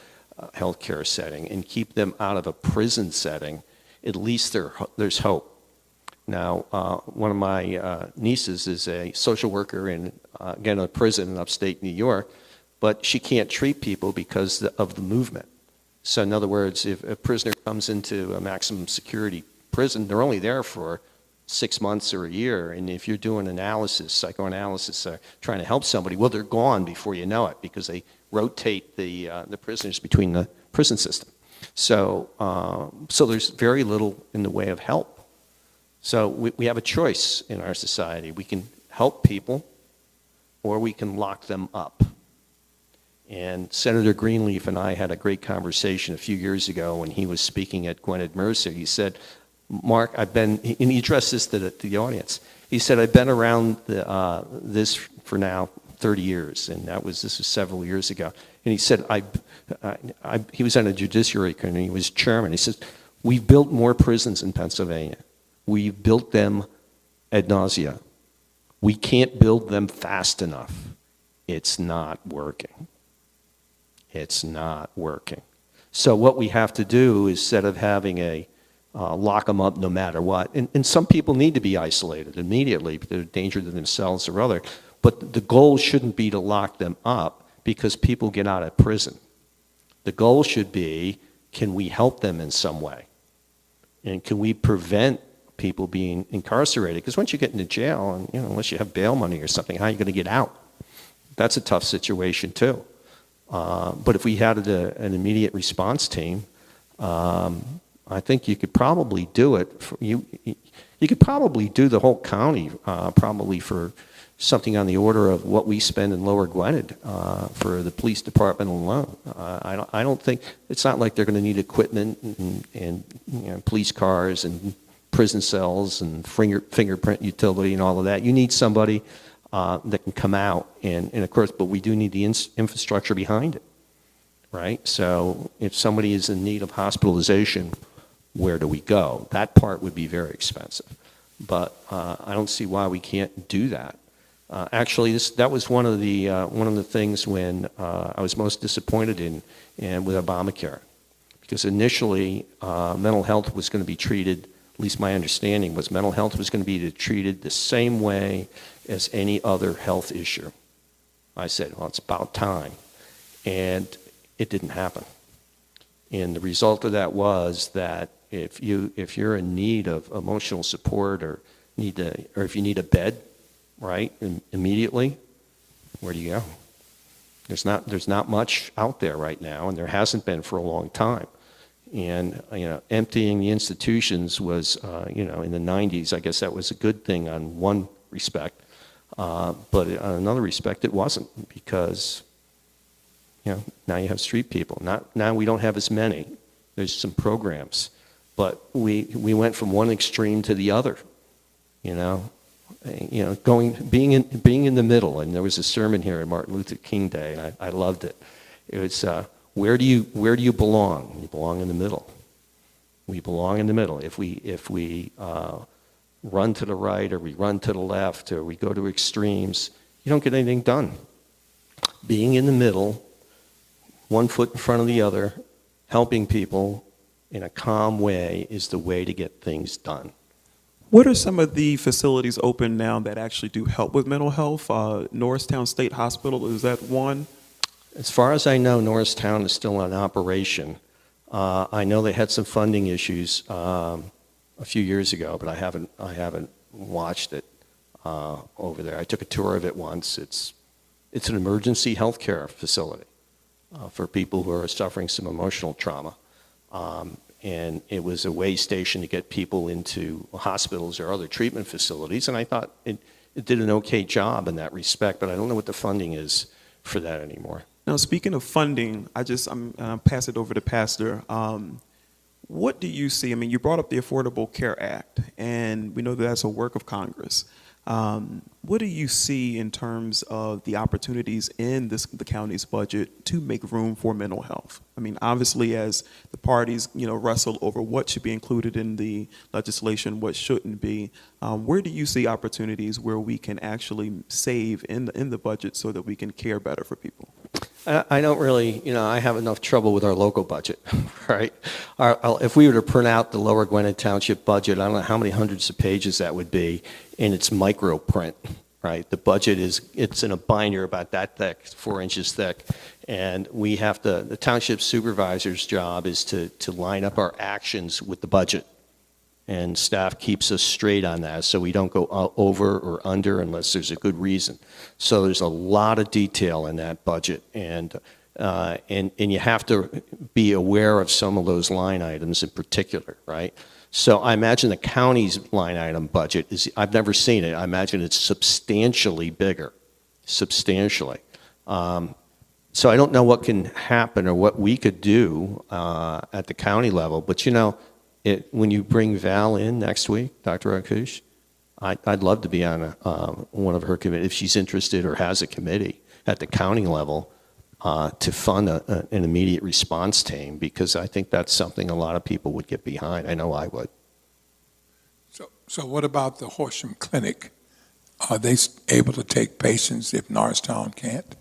healthcare setting, and keep them out of a prison setting, at least there's hope. Now, one of my nieces is a social worker in, again, a prison in upstate New York, but she can't treat people because of the movement. So in other words, if a prisoner comes into a maximum security prison, they're only there for 6 months or a year, and if you're doing analysis, psychoanalysis, trying to help somebody, well, they're gone before you know it because they rotate the prisoners between the prison system. So there's very little in the way of help. So we have a choice in our society. We can help people, or we can lock them up. And Senator Greenleaf and I had a great conversation a few years ago when he was speaking at Gwinnett Mercer. He said, Mark, and he addressed this to the audience. He said, I've been around this for now 30 years, and this was several years ago. And he said, he was on a judiciary committee, and he was chairman. He says, we've built more prisons in Pennsylvania. We've built them ad nauseam. We can't build them fast enough. It's not working. It's not working. So what we have to do is, instead of having a lock them up no matter what, and some people need to be isolated immediately because they're a danger to themselves or other, but the goal shouldn't be to lock them up because people get out of prison. The goal should be, can we help them in some way? And can we prevent people being incarcerated? Because once you get into jail, and unless you have bail money or something, how are you going to get out? That's a tough situation too. But if we had an immediate response team, I think you could probably do it. You could probably do the whole county probably for something on the order of what we spend in Lower Gwinnett for the police department alone. I don't think, it's not like they're going to need equipment and police cars and prison cells and fingerprint utility and all of that. You need somebody that can come out and of course, but we do need the infrastructure behind it, right? So if somebody is in need of hospitalization, where do we go? That part would be very expensive, but I don't see why we can't do that. Actually, that was one of the things when I was most disappointed in with Obamacare, because initially mental health was going to be treated. At least my understanding was mental health was going to be treated the same way as any other health issue. I said, well, it's about time, and it didn't happen. And the result of that was that if you're in need of emotional support or if you need a bed, right, immediately, where do you go? There's not much out there right now, and there hasn't been for a long time. And emptying the institutions was in the 90s. I guess that was a good thing on one respect, but on another respect, it wasn't, because Now you have street people. Now we don't have as many. There's some programs, but we went from one extreme to the other. Being in the middle. And there was a sermon here on Martin Luther King Day, and I loved it. It was where do you belong? You belong in the middle. We belong in the middle. If we run to the right or we run to the left or we go to extremes, you don't get anything done. Being in the middle, one foot in front of the other, helping people in a calm way is the way to get things done. What are some of the facilities open now that actually do help with mental health? Norristown State Hospital, is that one? As far as I know, Norristown is still in operation. I know they had some funding issues a few years ago, but I haven't watched it over there. I took a tour of it once. It's an emergency health care facility for people who are suffering some emotional trauma. And it was a way station to get people into hospitals or other treatment facilities. And I thought it did an okay job in that respect, but I don't know what the funding is for that anymore. Now, speaking of funding, I'll pass it over to Pastor. What do you see? I mean, you brought up the Affordable Care Act, and we know that that's a work of Congress. What do you see in terms of the opportunities in the county's budget to make room for mental health? I mean, obviously, as the parties, wrestle over what should be included in the legislation, what shouldn't be, where do you see opportunities where we can actually save in the budget so that we can care better for people? I don't really, I have enough trouble with our local budget, right? If we were to print out the Lower Gwinnett Township budget, I don't know how many hundreds of pages that would be, and it's micro print, right? The budget it's in a binder about that thick, 4 inches thick, and the township supervisor's job is to line up our actions with the budget. And staff keeps us straight on that so we don't go over or under unless there's a good reason. So there's a lot of detail in that budget, and you have to be aware of some of those line items in particular, right? So I imagine the county's line item budget I've never seen it. I imagine it's substantially bigger, substantially. So I don't know what can happen or what we could do at the county level, but when you bring Val in next week, Dr. Rakush, I'd love to be on one of her committees if she's interested or has a committee at the county level to fund an immediate response team, because I think that's something a lot of people would get behind. I know I would. So what about the Horsham Clinic? Are they able to take patients if Norristown can't?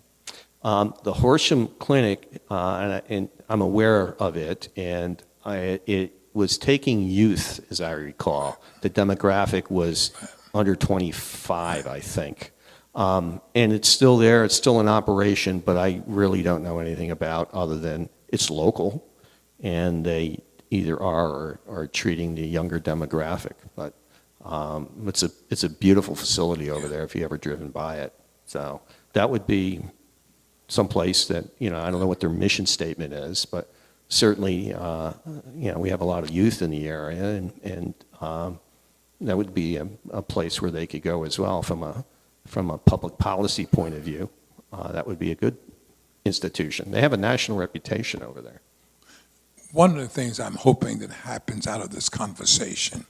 The Horsham Clinic, and I'm aware of it, and it was taking youth, as I recall. The demographic was under 25, I think. And it's still there, it's still in operation, but I really don't know anything about other than it's local, and they either are or are treating the younger demographic. But it's a beautiful facility over there if you've ever driven by it. So that would be someplace that, I don't know what their mission statement is, but certainly, we have a lot of youth in the area, and that would be a place where they could go as well from a public policy point of view. That would be a good institution. They have a national reputation over there. One of the things I'm hoping that happens out of this conversation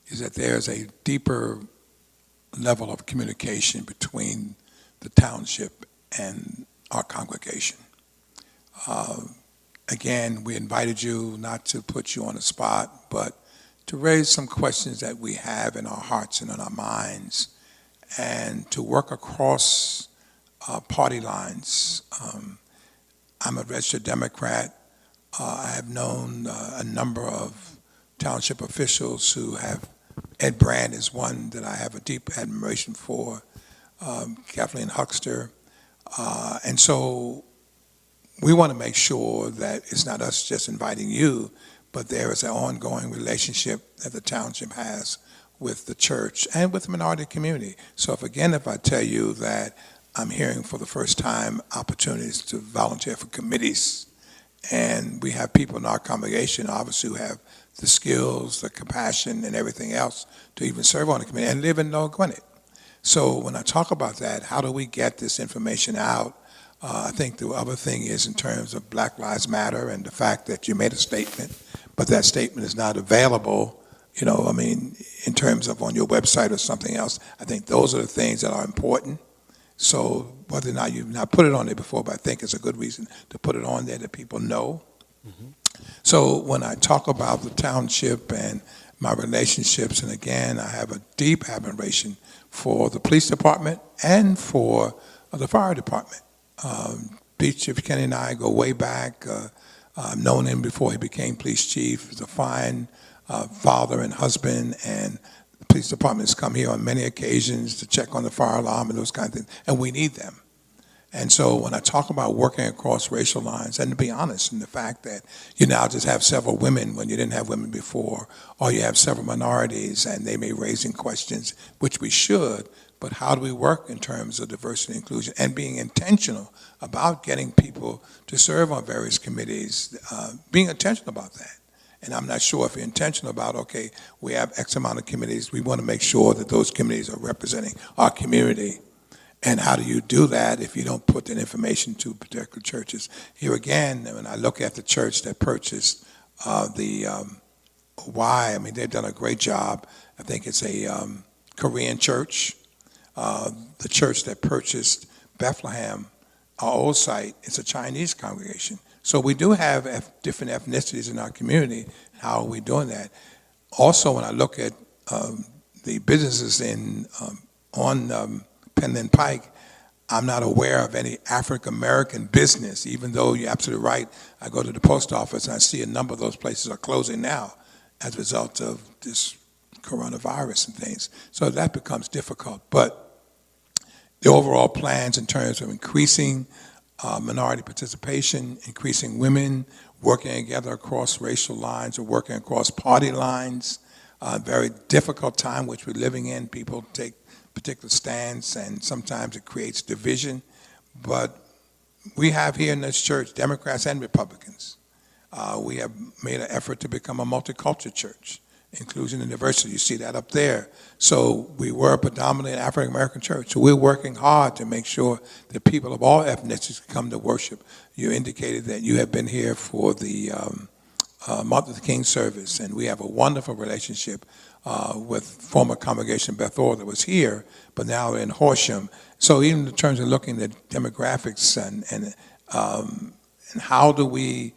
is that there's a deeper level of communication between the township and our congregation. Again, we invited you not to put you on the spot, but to raise some questions that we have in our hearts and in our minds, and to work across party lines. I'm a registered Democrat. I have known a number of township officials who have, Ed Brand is one that I have a deep admiration for, Kathleen Huckster. And so we want to make sure that it's not us just inviting you, but there is an ongoing relationship that the township has with the church and with the minority community. So if I tell you that I'm hearing for the first time opportunities to volunteer for committees, and we have people in our congregation obviously who have the skills, the compassion, and everything else to even serve on the committee and live in Lower Gwinnett. So when I talk about that, how do we get this information out I think the other thing is in terms of Black Lives Matter and the fact that you made a statement, but that statement is not available, in terms of on your website or something else. I think those are the things that are important. So whether or not you've not put it on there before, but I think it's a good reason to put it on there that people know. So when I talk about the township and my relationships, and again, I have a deep admiration for the police department and for the fire department. Chief Kenny and I go way back. I've known him before he became police chief. He's a fine father and husband, and the police department has come here on many occasions to check on the fire alarm and those kind of things, and we need them. And so when I talk about working across racial lines, and to be honest, in the fact that you now just have several women when you didn't have women before, or you have several minorities and they may be raising questions, which we should, but how do we work in terms of diversity and inclusion and being intentional about getting people to serve on various committees, being intentional about that. And I'm not sure if you're intentional about, okay, we have X amount of committees, we want to make sure that those committees are representing our community. And how do you do that if you don't put that information to particular churches? Here again, when I look at the church that purchased they've done a great job. I think it's a Korean church. The church that purchased Bethlehem, our old site, it's a Chinese congregation. So we do have different ethnicities in our community. How are we doing that? Also, when I look at the businesses on Penland Pike, I'm not aware of any African-American business, even though you're absolutely right. I go to the post office and I see a number of those places are closing now as a result of this coronavirus and things. So that becomes difficult. But the overall plans in terms of increasing minority participation, increasing women, working together across racial lines or working across party lines, very difficult time which we're living in. People take particular stance, and sometimes it creates division. But we have here in this church Democrats and Republicans. We have made an effort to become a multicultural church, inclusion and diversity. You see that up there. So we were predominantly an African American church. So we're working hard to make sure that people of all ethnicities come to worship. You indicated that you have been here for the Martin Luther King service, and we have a wonderful relationship with former congregation Bethel that was here, but now in Horsham. So even in terms of looking at demographics and how do we,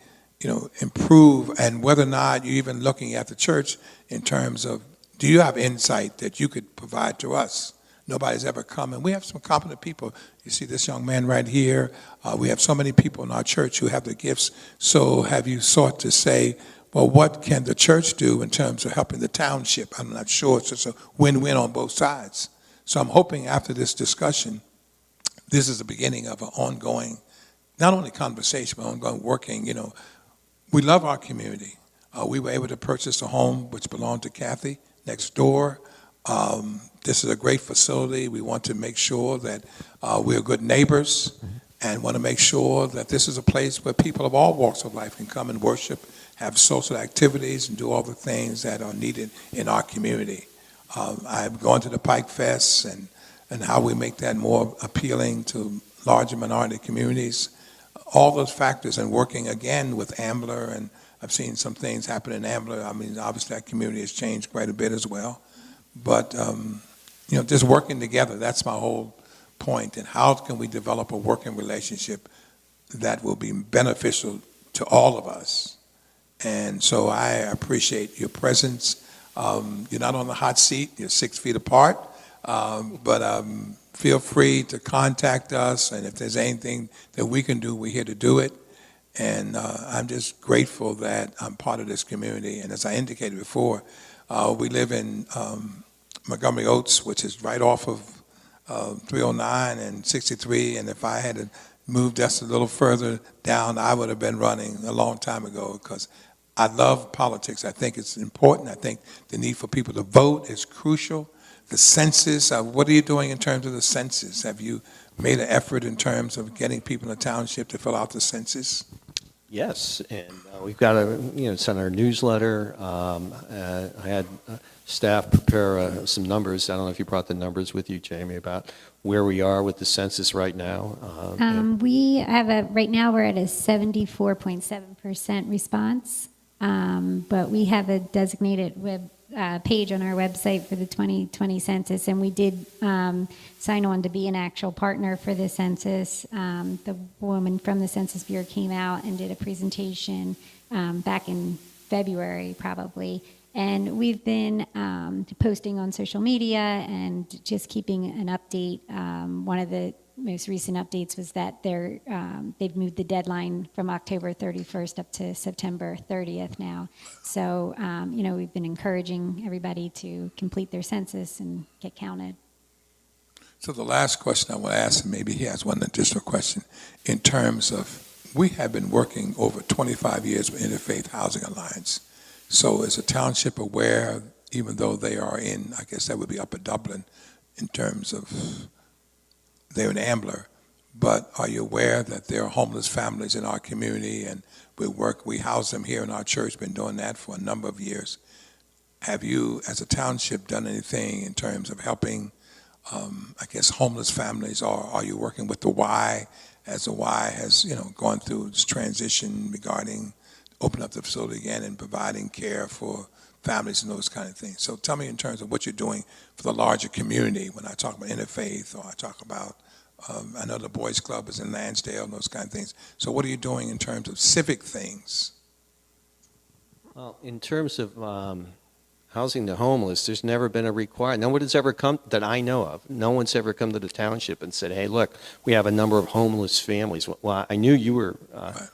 improve, and whether or not you're even looking at the church in terms of, do you have insight that you could provide to us? Nobody's ever come, and we have some competent people. You see this young man right here. We have so many people in our church who have the gifts. So have you sought to say, well, what can the church do in terms of helping the township? I'm not sure. It's just a win-win on both sides. So I'm hoping after this discussion, this is the beginning of an ongoing, not only conversation, but ongoing working. We love our community. We were able to purchase a home which belonged to Kathy next door. This is a great facility. We want to make sure that we're good neighbors and want to make sure that this is a place where people of all walks of life can come and worship, have social activities, and do all the things that are needed in our community. I've gone to the Pike Fest and how we make that more appealing to larger minority communities. All those factors, and working again with Ambler, and I've seen some things happen in Ambler. Obviously that community has changed quite a bit as well. But, just working together, that's my whole point. And how can we develop a working relationship that will be beneficial to all of us? And so I appreciate your presence. You're not on the hot seat. You're 6 feet apart. But feel free to contact us. And if there's anything that we can do, we're here to do it. And I'm just grateful that I'm part of this community. And as I indicated before, we live in Montgomery Oaks, which is right off of 309 and 63. And if I had moved just a little further down, I would have been running a long time ago, because I love politics. I think it's important. I think the need for people to vote is crucial. The census, what are you doing in terms of the census? Have you made an effort in terms of getting people in the township to fill out the census? Yes, and we've got send our newsletter. I had staff prepare some numbers. I don't know if you brought the numbers with you, Jamie, about where we are with the census right now. We have right now we're at a 74.7% response, but we have a designated web page on our website for the 2020 census, and we did sign on to be an actual partner for the census. The woman from the Census Bureau came out and did a presentation back in February, probably. And we've been posting on social media and just keeping an update. One of the most recent updates was that they've moved the deadline from October 31st up to September 30th now. So, we've been encouraging everybody to complete their census and get counted. So the last question I want to ask, and maybe he has one additional question, in terms of, we have been working over 25 years with Interfaith Housing Alliance. So is the township aware, even though they are in, I guess that would be Upper Dublin, in terms of, they're in Ambler, but are you aware that there are homeless families in our community, and we house them here in our church, been doing that for a number of years. Have you, as a township, done anything in terms of helping, homeless families, or are you working with the Y, as the Y has, gone through this transition regarding opening up the facility again and providing care for families and those kind of things? So tell me in terms of what you're doing for the larger community. When I talk about interfaith, or I talk about, I know the Boys Club is in Lansdale and those kind of things. So what are you doing in terms of civic things? Well, in terms of housing the homeless, there's never been a requirement. No one has ever come, that I know of, no one's ever come to the township and said, hey, look, we have a number of homeless families. Well, I knew you were,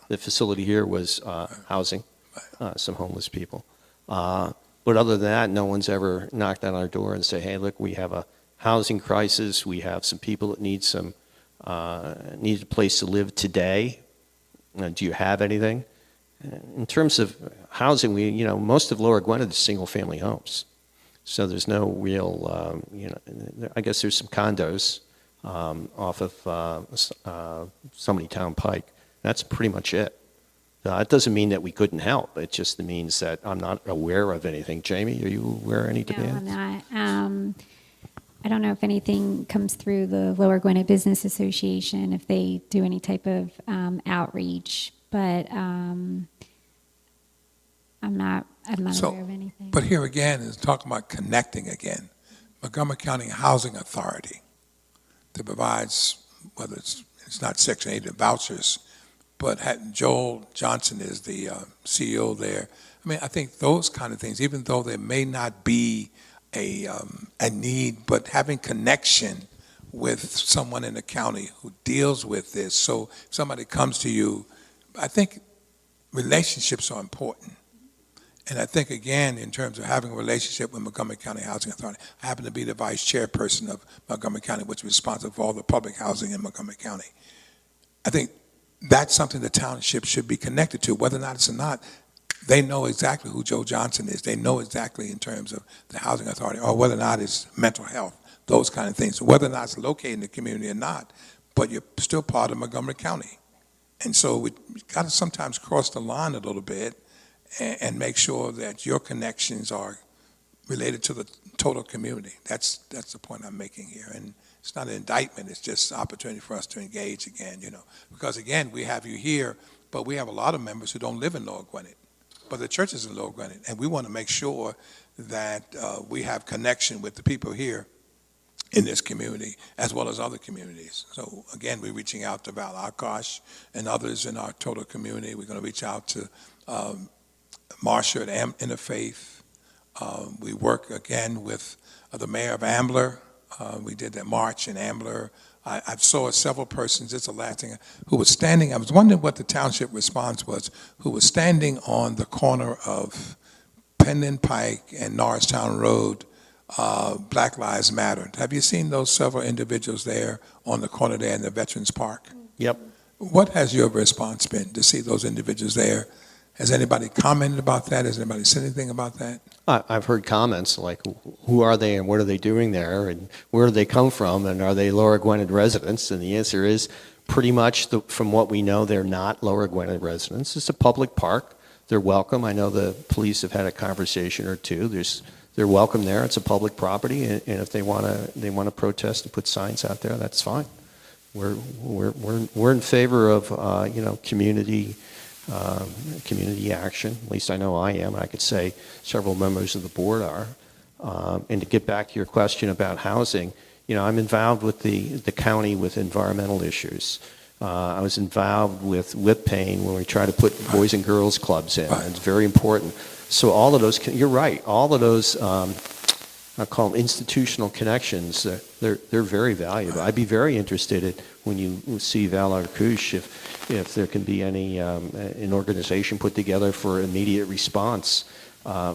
the facility here was housing some homeless people. But other than that, no one's ever knocked on our door and said, hey, look, we have a housing crisis. We have some people that need a place to live today. Do you have anything? In terms of housing, most of Lower Gwinnett is single-family homes. So there's no real, I guess there's some condos off of Somebody Town Pike. That's pretty much it. It doesn't mean that we couldn't help. It just means that I'm not aware of anything. Jamie, are you aware of any demands? No, I'm not. I don't know if anything comes through the Lower Gwinnett Business Association, if they do any type of outreach. But I'm not aware of anything. But here again is talking about connecting again. Montgomery County Housing Authority that provides, whether it's not Section 8 vouchers, but Joel Johnson is the CEO there. I mean, I think those kind of things, even though there may not be a need, but having connection with someone in the county who deals with this. So if somebody comes to you, I think relationships are important. And I think, again, in terms of having a relationship with Montgomery County Housing Authority, I happen to be the vice chairperson of Montgomery County, which is responsible for all the public housing in Montgomery County. I think that's something the township should be connected to, whether or not it's or not. They know exactly who Joe Johnson is. They know exactly in terms of the housing authority, or whether or not it's mental health, those kind of things, whether or not it's located in the community or not, but you're still part of Montgomery County. And so we got to sometimes cross the line a little bit and make sure that your connections are related to the total community. That's the point I'm making here. And it's not an indictment. It's just an opportunity for us to engage again, Because, again, we have you here, but we have a lot of members who don't live in Lower Gwinnett, but the church is in Lower Gwinnett. And we want to make sure that we have connection with the people here in this community, as well as other communities. So again, we're reaching out to Val Akash and others in our total community. We're going to reach out to Marsha at Interfaith. We work again with the mayor of Ambler. We did that march in Ambler. I saw several persons, it's the last thing, who was standing, I was wondering what the township response was, who was standing on the corner of Pendon Pike and Norristown Road, Black Lives Matter. Have you seen those several individuals there on the corner there in the Veterans Park? Yep. What has your response been to see those individuals there? Has anybody commented about that? Has anybody said anything about that? I've heard comments like, who are they and what are they doing there and where do they come from and are they Lower Gwinnett residents? And the answer is, Pretty much, from what we know, they're not Lower Gwinnett residents. It's a public park. They're welcome. I know the police have had a conversation or two. They're welcome there. It's a public property, and if they want to protest and put signs out there, that's fine. We're in favor of community action. At least I know I am. I could say several members of the board are. And to get back to your question about housing, I'm involved with the county with environmental issues. I was involved with Payne when we try to put boys and girls clubs in. Right. It's very important. So all of those, you're right, all of those, I call them institutional connections, they're very valuable. I'd be very interested when you see Val Arcouche if there can be an organization put together for immediate response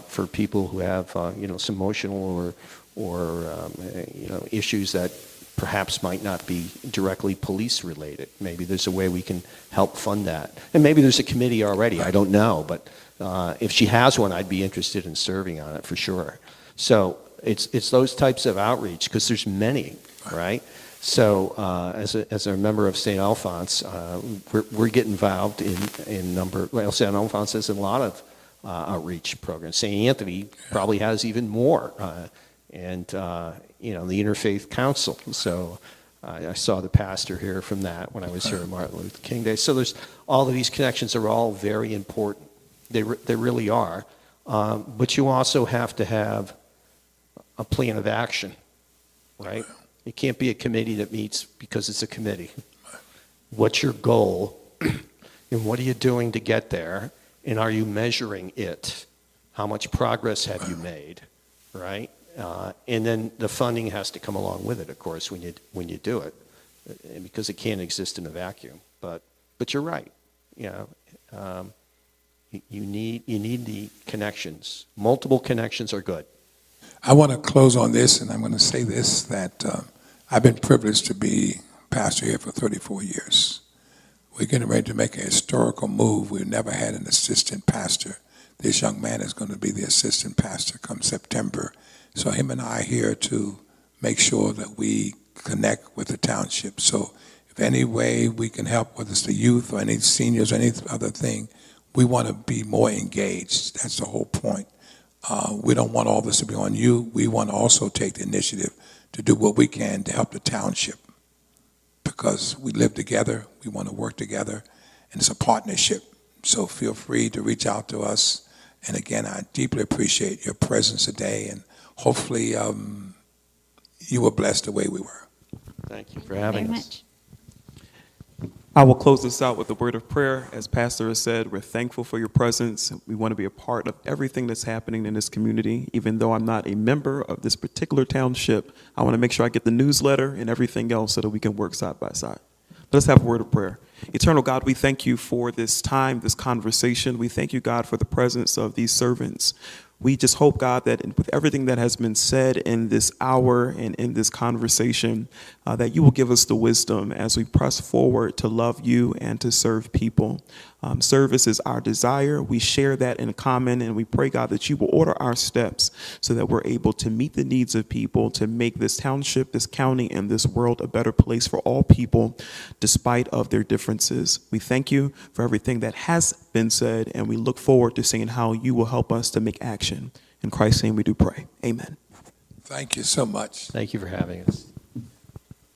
for people who have some emotional or issues that perhaps might not be directly police related. Maybe there's a way we can help fund that. And maybe there's a committee already, I don't know, but if she has one, I'd be interested in serving on it for sure. So it's those types of outreach, because there's many, right? So as a member of St. Alphonse, we're getting involved in St. Alphonse has a lot of outreach programs. St. Anthony probably has even more, and the Interfaith Council. So I saw the pastor here from that when I was here at Martin Luther King Day. So there's all of these connections are all very important. They really are. But you also have to have a plan of action, right? It can't be a committee that meets because it's a committee. What's your goal, and what are you doing to get there, and are you measuring it? How much progress have you made, right? And then the funding has to come along with it, of course, when you do it, because it can't exist in a vacuum. But you're right, you need the connections. Multiple connections are good. I want to close on this, and I'm going to say this, that I've been privileged to be pastor here for 34 years. We're getting ready to make a historical move. We've never had an assistant pastor. This young man is going to be the assistant pastor come September. So him and I are here to make sure that we connect with the township. So if any way we can help, whether it's the youth or any seniors or any other thing, we want to be more engaged. That's the whole point. We don't want all this to be on you. We want to also take the initiative to do what we can to help the township, because we live together, we want to work together, and it's a partnership. So feel free to reach out to us. And again, I deeply appreciate your presence today, and hopefully you were blessed the way we were. Thank you for having Very us. much. I will close this out with a word of prayer. As Pastor has said, we're thankful for your presence. We want to be a part of everything that's happening in this community. Even though I'm not a member of this particular township, I want to make sure I get the newsletter and everything else so that we can work side by side. Let's have a word of prayer. Eternal God, we thank you for this time, this conversation. We thank you, God, for the presence of these servants. We just hope, God, that with everything that has been said in this hour and in this conversation, that you will give us the wisdom as we press forward to love you and to serve people. Service is our desire. We share that in common, and we pray, God, that you will order our steps so that we're able to meet the needs of people, to make this township, this county, and this world a better place for all people, despite of their differences. We thank you for everything that has been said, and we look forward to seeing how you will help us to make action. In Christ's name we do pray. Amen. Thank you so much. Thank you for having us.